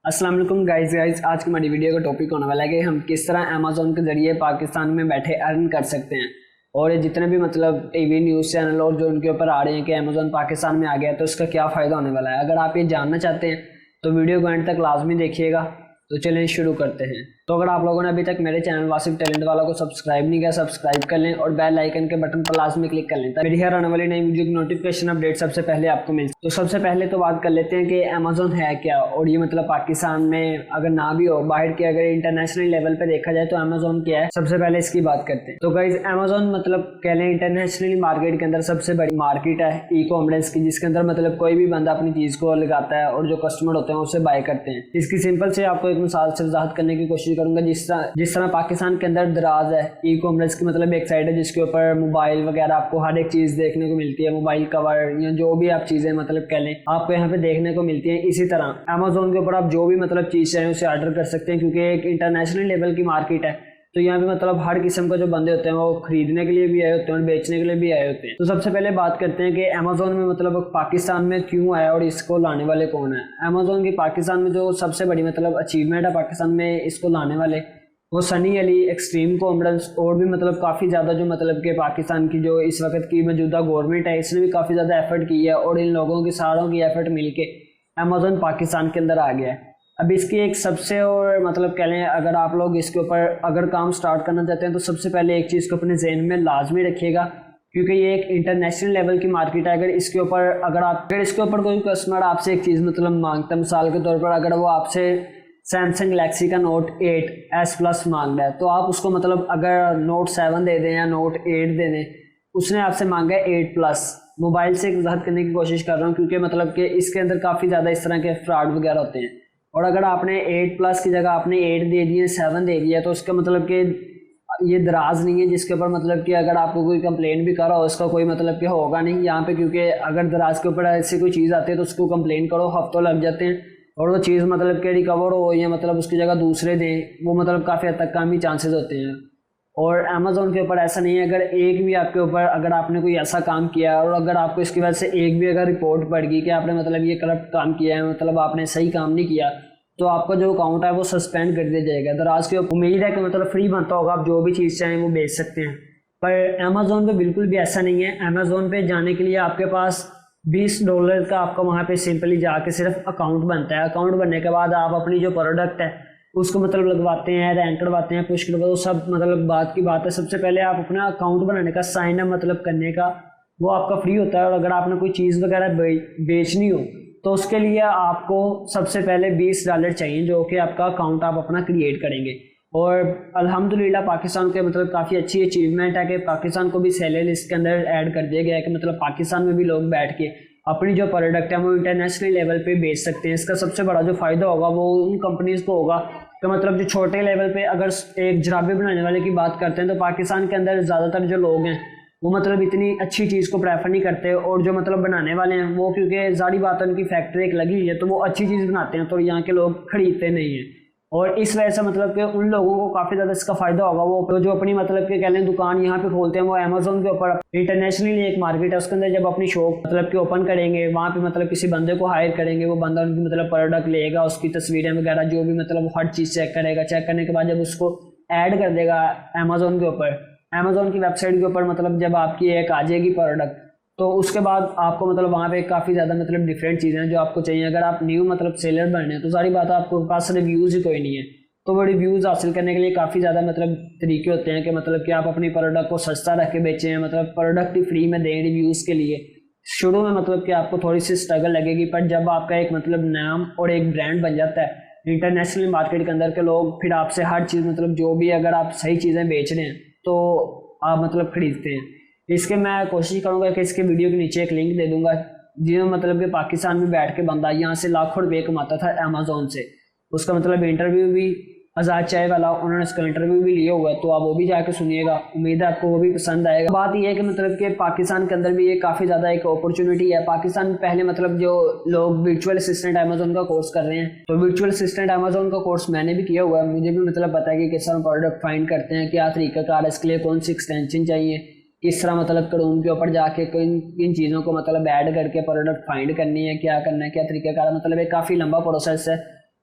अस्सलाम वालेकुम गाइस आज की हमारी वीडियो का टॉपिक होने वाला है कि हम किस तरह अमेज़न के ज़रिए पाकिस्तान में बैठे अर्न कर सकते हैं। और ये जितने भी मतलब टीवी न्यूज़ चैनल और जो उनके ऊपर आ रहे हैं कि अमेज़न पाकिस्तान में आ गया तो इसका क्या फ़ायदा होने वाला है। अगर आप ये जानना चाहते हैं तो वीडियो को एंड तक लाजमी देखिएगा। तो चलिए शुरू करते हैं। तो अगर आप लोगों ने अभी तक मेरे चैनल वासिफ टैलेंट वाला को सब्सक्राइब नहीं किया, सब्सक्राइब कर लें और बेल आइकन के बटन पर लाजमी क्लिक कर लें ताकि मेरी हर आने वाली नई वीडियो की नोटिफिकेशन अपडेट सबसे पहले आपको मिल। तो सबसे पहले तो बात कर लेते हैं कि अमेज़न है क्या, और ये मतलब पाकिस्तान में अगर ना भी हो, बाहर के अगर इंटरनेशनल लेवल पे देखा जाए तो अमेज़न क्या है, सबसे पहले इसकी बात करते हैं। तो गाइस अमेज़न मतलब कह लें इंटरनेशनल मार्केट के अंदर सबसे बड़ी मार्केट है ई कॉमर्स की, जिसके अंदर मतलब कोई भी बंदा अपनी चीज को लगाता है और जो कस्टमर होते हैं उससे बाय करते हैं। इसकी सिंपल से आपको एक मिसाल से वजाहत करने की कोशिश करूंगा। जिस तरह पाकिस्तान के अंदर दराज है ई कॉमर्स की, मतलब एक साइड है जिसके ऊपर मोबाइल वगैरह आपको हर एक चीज देखने को मिलती है, मोबाइल कवर या जो भी आप चीजें मतलब कह लें आपको यहाँ पे देखने को मिलती है। इसी तरह अमेज़न के ऊपर आप जो भी मतलब चीज चाहें उसे ऑर्डर कर सकते हैं, क्योंकि एक इंटरनेशनल लेवल की मार्केट है। तो यहाँ पे मतलब हर किस्म का जो बंदे होते हैं वो खरीदने के लिए भी आए होते हैं और बेचने के लिए भी आए होते हैं। तो सबसे पहले बात करते हैं कि अमेज़न में मतलब पाकिस्तान में क्यों आया और इसको लाने वाले कौन है। अमेज़न की पाकिस्तान में जो सबसे बड़ी मतलब अचीवमेंट है पाकिस्तान में इसको लाने वाले, वो सनी अली, एक्सट्रीम कॉमर्स और भी मतलब काफ़ी ज़्यादा जो मतलब कि पाकिस्तान की जो इस वक्त की मौजूदा गवर्नमेंट है इसने भी काफ़ी ज़्यादा एफर्ट की है और इन लोगों की सारों की एफर्ट मिलके अमेज़न पाकिस्तान के अंदर आ गया है। अब इसकी एक सबसे और मतलब कह लें अगर आप लोग इसके ऊपर अगर काम स्टार्ट करना चाहते हैं तो सबसे पहले एक चीज़ को अपने जहन में लाजमी रखिएगा, क्योंकि ये एक इंटरनेशनल लेवल की मार्केट है। अगर इसके ऊपर कोई कस्टमर आपसे एक चीज़ मतलब मांगता है, मिसाल के तौर पर अगर वो आपसे सैमसंग गैलेक्सी का नोट 8 एस प्लस मांग रहा है तो आप उसको मतलब अगर नोट 7 दे दें या नोट 8 दे दें, उसने आपसे मांगा है 8 प्लस। मोबाइल से एक वजाहत करने की कोशिश कर रहा हूँ क्योंकि मतलब कि इसके अंदर काफ़ी ज़्यादा इस तरह के फ्रॉड वगैरह होते हैं। और अगर आपने 8 प्लस की जगह आपने 8 दे दिए, 7 दे दिया, तो उसका मतलब कि ये दराज नहीं है जिसके ऊपर मतलब कि अगर आपको कोई कंप्लेन भी करो उसका कोई मतलब कि होगा नहीं यहाँ पे, क्योंकि अगर दराज के ऊपर ऐसी कोई चीज़ आती है तो उसको कंप्लेन करो, हफ्तों लग जाते हैं और वो चीज़ मतलब कि रिकवर हो या मतलब उसकी जगह दूसरे दें, वो मतलब काफ़ी हद तक कम ही चांसेस होते हैं। और अमेज़न के ऊपर ऐसा नहीं है। अगर एक भी आपके ऊपर अगर आपने कोई ऐसा काम किया और अगर आपको इसकी वजह से एक भी अगर रिपोर्ट पड़ गई कि आपने मतलब ये करप्ट काम किया है, मतलब आपने सही काम नहीं किया, तो आपका जो अकाउंट है वो सस्पेंड कर दिया जाएगा। दराज की उम्मीद है कि मतलब फ्री बनता होगा, आप जो भी चीज़ चाहें वो बेच सकते हैं। पर अमेज़न पे बिल्कुल भी ऐसा नहीं है। अमेज़न पे जाने के लिए आपके पास $20 का आपका वहाँ पे सिंपली जाके सिर्फ अकाउंट बनता है। अकाउंट बनने के बाद आप अपनी जो प्रोडक्ट है उसको मतलब लगवाते हैं, रैंक करवाते हैं, पुश करवाते हैं, सब मतलब बात की बात है। सबसे पहले आप अपना अकाउंट बनाने का, साइन अप मतलब करने का, वो आपका फ्री होता है। और अगर आपने कोई चीज़ वगैरह बेचनी हो तो उसके लिए आपको सबसे पहले $20 चाहिए, जो कि आपका अकाउंट आप अपना क्रिएट करेंगे। और अल्हम्दुलिल्लाह पाकिस्तान के मतलब काफ़ी अच्छी अचीवमेंट है कि पाकिस्तान को भी सेलर लिस्ट के अंदर ऐड कर दिया गया है कि मतलब पाकिस्तान में भी लोग बैठ के अपनी जो प्रोडक्ट है वो इंटरनेशनल लेवल पे बेच सकते हैं। इसका सबसे बड़ा जो फ़ायदा होगा वो उन कंपनीज़ को होगा कि मतलब जो छोटे लेवल पे अगर एक जराबे बनाने वाले की बात करते हैं तो पाकिस्तान के अंदर ज़्यादातर जो लोग हैं वो मतलब इतनी अच्छी चीज़ को प्रेफर नहीं करते, और जो मतलब बनाने वाले हैं वो क्योंकि जारी बात है उनकी फैक्ट्री एक लगी हुई है तो वो अच्छी चीज़ बनाते हैं तो यहाँ के लोग खरीदते नहीं हैं। और इस वजह से मतलब कि उन लोगों को काफ़ी ज़्यादा इसका फ़ायदा होगा। वो जो अपनी मतलब कि कह लें दुकान यहाँ पे खोलते हैं वो अमेज़न के ऊपर इंटरनेशनली एक मार्केट है, उसके अंदर जब अपनी शॉप मतलब कि ओपन करेंगे वहाँ पे मतलब किसी बंदे को हायर करेंगे, वो बंदा उनकी मतलब प्रोडक्ट लेगा, उसकी तस्वीरें वगैरह जो भी मतलब हर चीज़ चेक करेगा। चेक करने के बाद जब उसको ऐड कर देगा अमेज़न के ऊपर, अमेज़न की वेबसाइट के ऊपर, मतलब जब आपकी एक आ जाएगी प्रोडक्ट तो उसके बाद आपको मतलब वहाँ पे काफ़ी ज़्यादा मतलब डिफरेंट चीज़ें हैं जो आपको चाहिए। अगर आप न्यू मतलब सेलर बने हैं तो सारी बात आपको पास रिव्यूज़ ही कोई नहीं है, तो वो रिव्यूज़ हासिल करने के लिए काफ़ी ज़्यादा मतलब तरीके होते हैं कि मतलब कि आप अपनी प्रोडक्ट को सस्ता रख के बेचें, मतलब प्रोडक्ट ही फ्री में दें रिव्यूज़ के लिए। शुरू में मतलब कि आपको थोड़ी सी स्ट्रगल लगेगी, पर जब आपका एक मतलब नाम और एक ब्रांड बन जाता है इंटरनेशनल मार्केट के अंदर के लोग फिर आपसे हर चीज़ मतलब जो भी अगर आप सही चीज़ें बेच रहे हैं तो आप मतलब खरीदते हैं। इसके मैं कोशिश करूँगा कि इसके वीडियो के नीचे एक लिंक दे दूँगा, जिसमें मतलब कि पाकिस्तान में बैठ के बंदा यहाँ से लाखों रुपये कमाता था अमेज़न से। उसका मतलब इंटरव्यू भी अज़ार चाय वाला उन्होंने इसका इंटरव्यू भी लिया हुआ है, तो आप वो भी जाके सुनिएगा, उम्मीद है आपको वो भी पसंद आएगा। बात यह है कि मतलब कि पाकिस्तान के अंदर भी ये काफ़ी ज़्यादा एक अपॉर्चुनिटी है। पाकिस्तान में पहले मतलब जो लोग वर्चुअल असिस्टेंट अमेज़न का कोर्स कर रहे हैं, तो वर्चुअल असिस्टेंट अमेज़न का कोर्स मैंने भी किया हुआ है, मुझे भी मतलब पता है कि किस तरह प्रोडक्ट फाइंड करते हैं, क्या तरीकाकार है, इसके लिए कौन सी एक्सटेंशन चाहिए, किस तरह मतलब क्रोम के ऊपर जाके किन चीज़ों को मतलब ऐड करके प्रोडक्ट फाइंड करनी है, क्या करना है, क्या तरीकाकार, मतलब एक काफ़ी लंबा प्रोसेस है।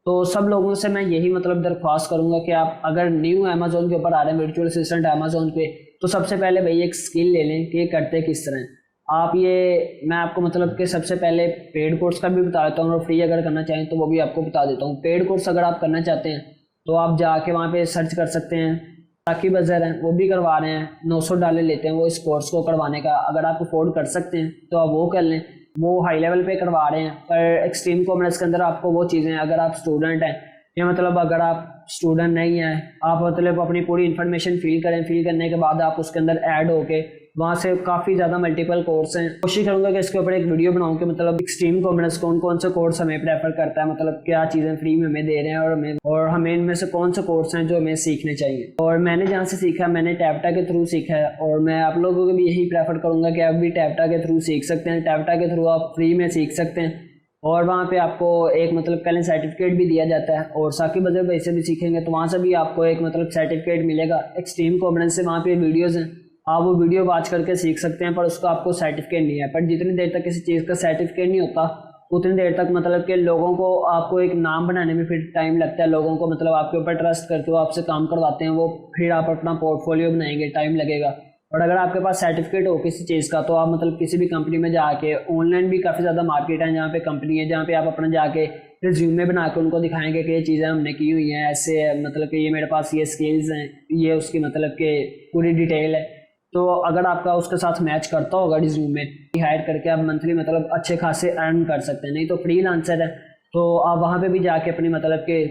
तो सब लोगों से मैं यही मतलब दरख्वास्त करूंगा कि आप अगर न्यू अमेजोन के ऊपर आ रहे हैं वर्चुअल असिस्टेंट अमेजोन पे, तो सबसे पहले भाई एक स्किल ले लें कि ये करते किस तरह हैं। आप ये मैं आपको मतलब कि सबसे पहले पेड कोर्स का भी बता देता हूँ और फ्री अगर करना चाहें तो वो भी आपको बता देता हूँ। पेड कोर्स अगर आप करना चाहते हैं तो आप जाके वहाँ पे सर्च कर सकते हैं। साकिब अजहर हैं, वो भी करवा रहे हैं, $900 लेते हैं वो इस कोर्स को करवाने का। अगर आप अफोर्ड कर सकते हैं तो आप वो कर लें, वो हाई लेवल पे करवा रहे हैं। पर एक्सट्रीम कॉमर्स के अंदर आपको वो चीज़ें, अगर आप स्टूडेंट हैं या मतलब अगर आप स्टूडेंट नहीं हैं, आप मतलब अपनी पूरी इन्फॉर्मेशन फिल करें, फिल करने के बाद आप उसके अंदर ऐड होके वहाँ से काफ़ी ज़्यादा मल्टीपल कोर्स हैं। कोशिश करूँगा कि इसके ऊपर एक वीडियो बनाऊँ कि मतलब एक्सट्रीम कॉमर्स कौन कौन से कोर्स हमें प्रेफर करता है, मतलब क्या चीज़ें फ्री में हमें दे रहे हैं और हमें इनमें से कौन से कोर्स हैं जो हमें सीखने चाहिए। और मैंने जहाँ से सीखा, मैंने टैप्टा के थ्रू सीखा है और मैं आप लोगों को भी यही प्रेफर करूँगा कि आप भी टैप्टा के थ्रू सीख सकते हैं। टैप्टा के थ्रू आप फ्री में सीख सकते हैं और वहाँ पे आपको एक मतलब पहले सर्टिफिकेट भी दिया जाता है। और साकिब अजहर भाई से भी सीखेंगे तो वहाँ से भी आपको एक मतलब सर्टिफिकेट मिलेगा। एक्सट्रीम कॉमर्स से वहाँ पे वीडियोज़ हैं, आप वो वीडियो वॉच करके सीख सकते हैं, पर उसका आपको सर्टिफिकेट नहीं है। पर जितनी देर तक किसी चीज़ का सर्टिफिकेट नहीं होता उतनी देर तक मतलब कि लोगों को आपको एक नाम बनाने में फिर टाइम लगता है। लोगों को मतलब आपके ऊपर ट्रस्ट करके वो आपसे काम करवाते हैं, वो फिर आप अपना पोर्टफोलियो बनाएंगे, टाइम लगेगा। और अगर आपके पास सर्टिफिकेट हो किसी चीज़ का तो आप मतलब किसी भी कंपनी में जाके, ऑनलाइन भी काफ़ी ज़्यादा मार्केट है जहाँ पे कंपनी है जहाँ पे आप अपना जाके रिज्यूमे बना के उनको दिखाएंगे कि ये चीज़ें हमने की हुई हैं, ऐसे है, मतलब कि ये मेरे पास ये स्किल्स हैं, ये उसकी मतलब कि पूरी डिटेल है। तो अगर आपका उसके साथ मैच करता होगा रिज्यूमे, हायर करके आप मंथली मतलब अच्छे खासे अर्न कर सकते हैं। नहीं तो फ्रीलांसर है तो आप वहाँ पे भी जाके अपनी मतलब के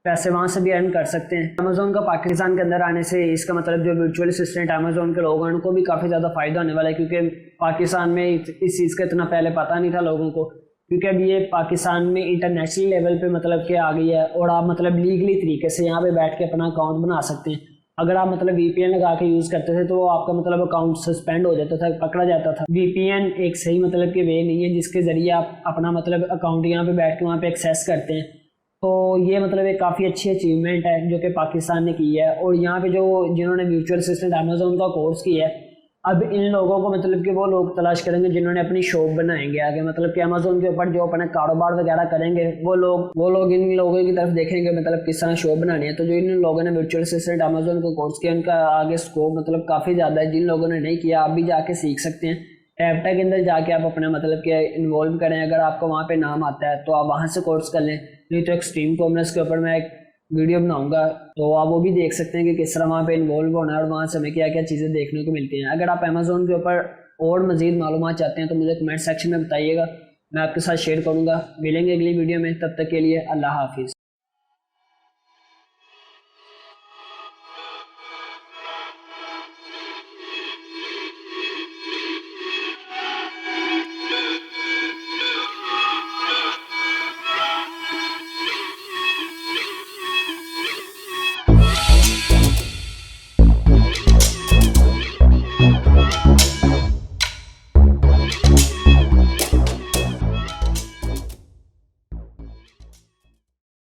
पैसे वहाँ से भी अर्न कर सकते हैं। अमेजोन का पाकिस्तान के अंदर आने से इसका मतलब जो वर्चुअल असिस्टेंट अमेजोन के लोग हैं उनको भी काफ़ी ज़्यादा फायदा होने वाला है, क्योंकि पाकिस्तान में इस चीज़ का इतना पहले पता नहीं था लोगों को। क्योंकि अब ये पाकिस्तान में इंटरनेशनल लेवल पे मतलब कि आ गई है और आप मतलब लीगली तरीके से यहाँ पे बैठ के अपना अकाउंट बना सकते हैं। अगर आप मतलब वीपीएन लगा के यूज़ करते थे तो वो आपका मतलब अकाउंट सस्पेंड हो जाता था, पकड़ा जाता था। वीपीएन एक सही मतलब कि वे नहीं है जिसके ज़रिए आप अपना मतलब अकाउंट यहाँ पे बैठ के वहाँ पे एक्सेस करते हैं। तो ये मतलब एक काफ़ी अच्छी अचीवमेंट है जो कि पाकिस्तान ने की है। और यहाँ पे जो जिन्होंने वर्चुअल असिस्टेंट अमेजोन का कोर्स किया है, अब इन लोगों को मतलब कि वो लोग तलाश करेंगे जिन्होंने अपनी शॉप बनाएंगे आगे, मतलब कि अमेजोन के ऊपर जो अपने कारोबार वगैरह करेंगे वो लोग इन लोगों की तरफ देखेंगे मतलब किस तरह शॉप बनानी है। तो जो इन लोगों ने वर्चुअल असिस्टेंट अमेजोन का कोर्स किया उनका आगे स्कोप मतलब काफ़ी ज़्यादा है। जिन लोगों ने नहीं किया आप भी जाके सीख सकते हैं। टैप्टा के अंदर जाके आप अपना मतलब कि इन्वॉल्व करें, अगर आपको वहाँ पे नाम आता है तो आप वहाँ से कोर्स कर लें। नहीं तो एक्सट्रीम कॉमर्स के ऊपर मैं एक वीडियो बनाऊंगा तो आप वो भी देख सकते हैं कि किस तरह वहाँ पे इन्वॉल्व होना है और वहाँ से हमें क्या क्या चीज़ें देखने को मिलती हैं। अगर आप अमेजोन के ऊपर और मज़ीद मालूमात चाहते हैं तो मुझे कमेंट सेक्शन में बताइएगा, मैं आपके साथ शेयर करूँगा। मिलेंगे अगली वीडियो में, तब तक के लिए अल्लाह हाफिज़।